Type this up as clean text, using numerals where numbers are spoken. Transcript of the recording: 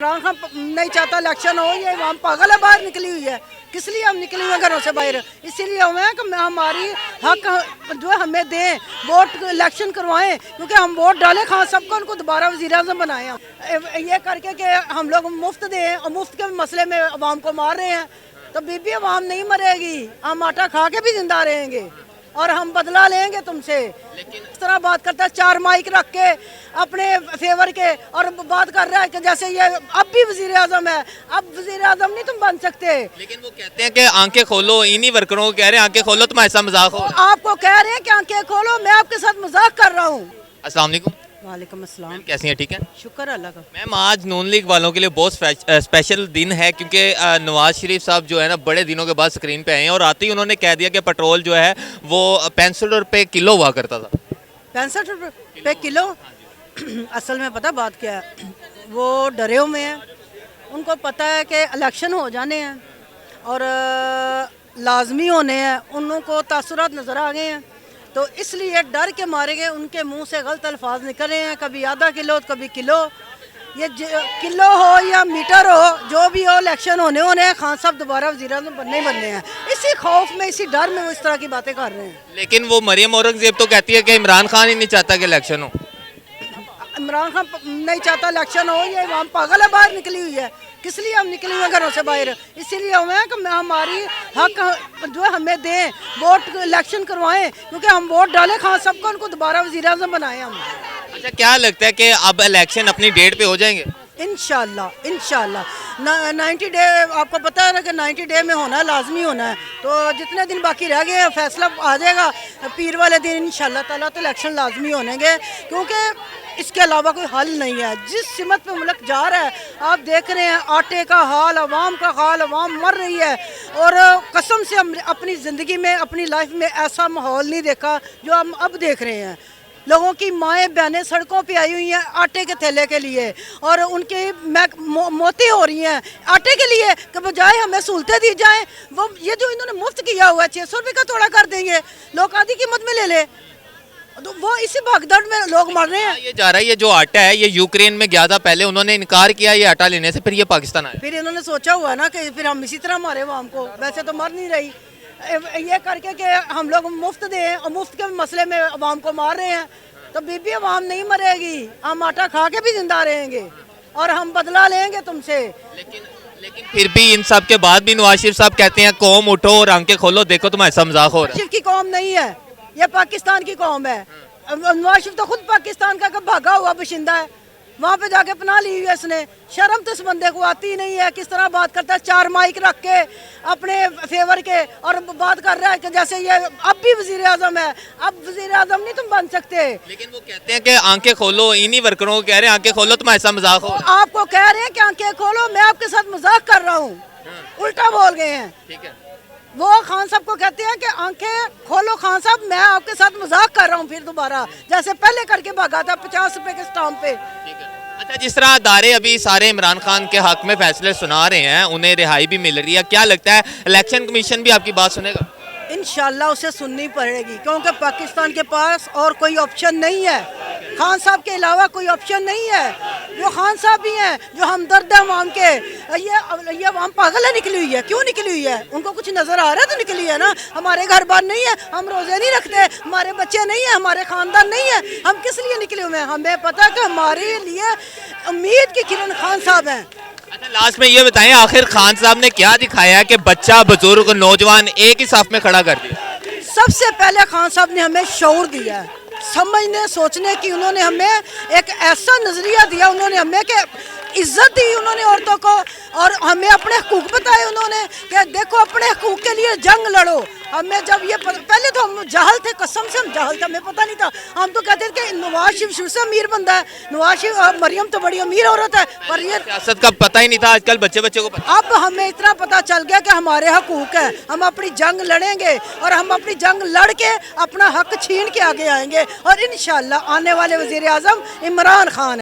इमरान खान नहीं चाहता इलेक्शन हो, ये हम पागल है, बाहर निकली हुई है। किस लिए हम निकले हुए घरों से बाहर? इसीलिए हुए हैं कि हमारी हक जो है हमें दें, वोट इलेक्शन करवाएं, क्योंकि हम वोट डालें खान सबको, उनको दोबारा वज़ीर-ए-आज़म बनाएं। हम ये करके कि हम लोग मुफ्त दें और मुफ्त के मसले में अवाम को मार रहे हैं, तो बीबी अवाम नहीं मरेगी, हम आटा खा के भी जिंदा रहेंगे और हम बदला लेंगे तुमसे। लेकिन इस तरह बात करता है, चार माइक रख के अपने फेवर के, और बात कर रहा है कि जैसे ये अब भी वजीर आजम है, अब वजीर आजम नहीं तुम बन सकते। लेकिन वो कहते हैं कि आंखें खोलो, इन्हीं वर्करों को कह रहे हैं आंखें खोलो, तुम्हारे साथ मजाक हो। आपको कह रहे हैं कि आंखें खोलो, मैं आपके साथ मजाक कर रहा हूँ। अस्सलाम वालेकुम। वालेकुम अस्सलाम। कैसी हैं? ठीक है, शुक्र अल्लाह का। मैम आज नून लीग वालों के लिए बहुत स्पेशल दिन है, क्योंकि नवाज शरीफ साहब जो है ना बड़े दिनों के बाद स्क्रीन पे आए हैं और आते ही उन्होंने कह दिया कि पेट्रोल जो है वो 65 रुपये किलो हुआ करता था। 65 रुपये किलो? असल में पता बात क्या है, वो डरे हुए हैं, उनको पता है कि इलेक्शन हो जाने हैं और लाजमी होने हैं, उनको तासुरात नज़र आ गए हैं, तो इसलिए डर के मारे गए उनके मुंह से गलत अल्फाज निकल रहे हैं, कभी आधा किलो तो कभी किलो। ये किलो हो या मीटर हो, जो भी हो, इलेक्शन होने हैं, खान साहब दोबारा वज़ीर-ए-आज़म बनने ही बनने हैं। इसी खौफ में, इसी डर में वो इस तरह की बातें कर रहे हैं। लेकिन वो मरियम औरंगजेब तो कहती है कि इमरान खान ही नहीं चाहता कि इलेक्शन हो। इमरान खान नहीं चाहता इलेक्शन हो, ये हम पागल है, बाहर निकली हुई है। किस लिए हम निकले हुए घरों से बाहर? इसीलिए हुए हैं कि हमारी हक जो है हमें दें, वोट इलेक्शन करवाएं, क्योंकि हम वोट डालें खान सबको, उनको दोबारा वज़ीर-ए-आज़म बनाएं हम। अच्छा, क्या लगता है कि अब इलेक्शन अपनी डेट पे हो जाएंगे? इंशाल्लाह इंशाल्लाह 90 डे, आपको पता है ना कि 90 डे में होना है, लाजमी होना है, तो जितने दिन बाकी रह गए हैं फैसला आ जाएगा पीर वाले दिन इंशाल्लाह ताला, तो इलेक्शन लाजमी होनेंगे, क्योंकि इसके अलावा कोई हल नहीं है। जिस सिमत पे मुल्क जा रहा है, आप देख रहे हैं आटे का हाल, अवाम का हाल, अवाम मर रही है, और कसम से हम अपनी ज़िंदगी में, अपनी लाइफ में ऐसा माहौल नहीं देखा जो हम अब देख रहे हैं। लोगों की माएँ बहनें सड़कों पे आई हुई हैं आटे के थैले के लिए, और उनकी मौतें हो रही हैं आटे के लिए, कि बजाय हमें सहूलतें दी जाएं, वो ये जो इन्होंने मुफ्त किया हुआ है 600 रुपये का थोड़ा कर देंगे, लोग आधी कीमत में ले ले, तो वो इसी भागदौड़ में लोग मर रहे हैं। ये जा रहा है, ये जो आटा है ये यूक्रेन में गया था, पहले उन्होंने इनकार किया ये आटा लेने से, फिर ये पाकिस्तान आया। फिर इन्होंने सोचा हुआ ना कि फिर हम इसी तरह मारे अवाम को, वैसे तो मर नहीं रही। ये करके कि हम लोग मुफ्त दें और मुफ्त के मसले में अवाम को मार रहे हैं, तो बीबी अवाम नहीं मरेगी, हम आटा खा के भी जिंदा रहेंगे और हम बदला लेंगे तुमसे। लेकिन फिर भी इन सब के बाद भी नवाज शरीफ साहब कहते हैं कौम उठो और आंखें खोलो, देखो तुम्हारे साथ मजाक हो रहा है। शरीफ की कौम नहीं है, ये पाकिस्तान की कौम है। नवाज शरीफ तो खुद पाकिस्तान का भागा हुआ बशिंदा है, वहाँ पे जाके पनाह ली हुई है इसने। शर्म तो इस बंदे को आती नहीं है, किस तरह बात करता है, चार माइक रख के अपने फेवर के, और बात कर रहा है कि जैसे ये अब भी वज़ीर-ए-आज़म है, अब वज़ीर-ए-आज़म नहीं तुम बन सकते। लेकिन वो कहते हैं कि आंखें खोलो, इन्हीं वर्करों को कह रहे हैं आंखें खोलो, तुम्हारे साथ मजाक हो। आपको कह रहे हैं कि आंखें खोलो, मैं आपके साथ मजाक कर रहा हूँ, उल्टा बोल गए हैं। ठीक है, वो खान साहब को कहते हैं कि आंखें खोलो खान साहब, मैं आपके साथ मजाक कर रहा हूँ, फिर दोबारा जैसे पहले करके भागा था 50 रुपए के स्टाम्प पे। ठीक है। अच्छा, जिस तरह अदारे अभी सारे इमरान खान के हक में फैसले सुना रहे हैं, उन्हें रिहाई भी मिल रही है, क्या लगता है इलेक्शन कमीशन भी आपकी बात सुनेगा? इंशाल्लाह उसे सुननी पड़ेगी, क्योंकि पाकिस्तान के पास और कोई ऑप्शन नहीं है, खान साहब के अलावा कोई ऑप्शन नहीं है। जो खान साहब भी हैं, जो हमदर्द है अवाम के, ये अवाम पागल है निकली हुई है। क्यों निकली हुई है? उनको कुछ नज़र आ रहा है तो निकली है ना। हमारे घर बार नहीं है, हम रोज़े नहीं रखते, हमारे बच्चे नहीं है, हमारे ख़ानदान नहीं है, हम किस लिए निकले हुए हैं? हमें पता है कि हमारे लिए उम्मीद की किरण खान साहब हैं। अच्छा, लास्ट में ये बताएं, आखिर खान साहब ने क्या दिखाया कि बच्चा, बुजुर्ग, नौजवान एक ही साफ में खड़ा कर दिया? सबसे पहले खान साहब ने हमें शऊर दिया है, समझने सोचने की। उन्होंने हमें एक ऐसा नजरिया दिया, उन्होंने हमें कि इज्जत दी उन्होंने औरतों को, और हमें अपने हकूक बताए उन्होंने कि देखो अपने हकूक के लिए जंग लड़ो। हमें जब ये पहले तो हम जाहल थे, कसम से हम जाहल थे, हमें पता नहीं था। हम तो कहते थे कि नवाज शरीफ शुरू से अमीर बंदा है, नवाज शरीफ, मरियम तो बड़ी अमीर औरत है, पर ये सियासत का पता ही नहीं था, आजकल बच्चे को पता। अब हमें इतना पता चल गया कि हमारे हकूक है, हम अपनी जंग लड़ेंगे और हम अपनी जंग लड़ के अपना हक छीन के आगे आएंगे, और इंशाल्लाह आने वाले वज़ीर-ए-आज़म इमरान खान है।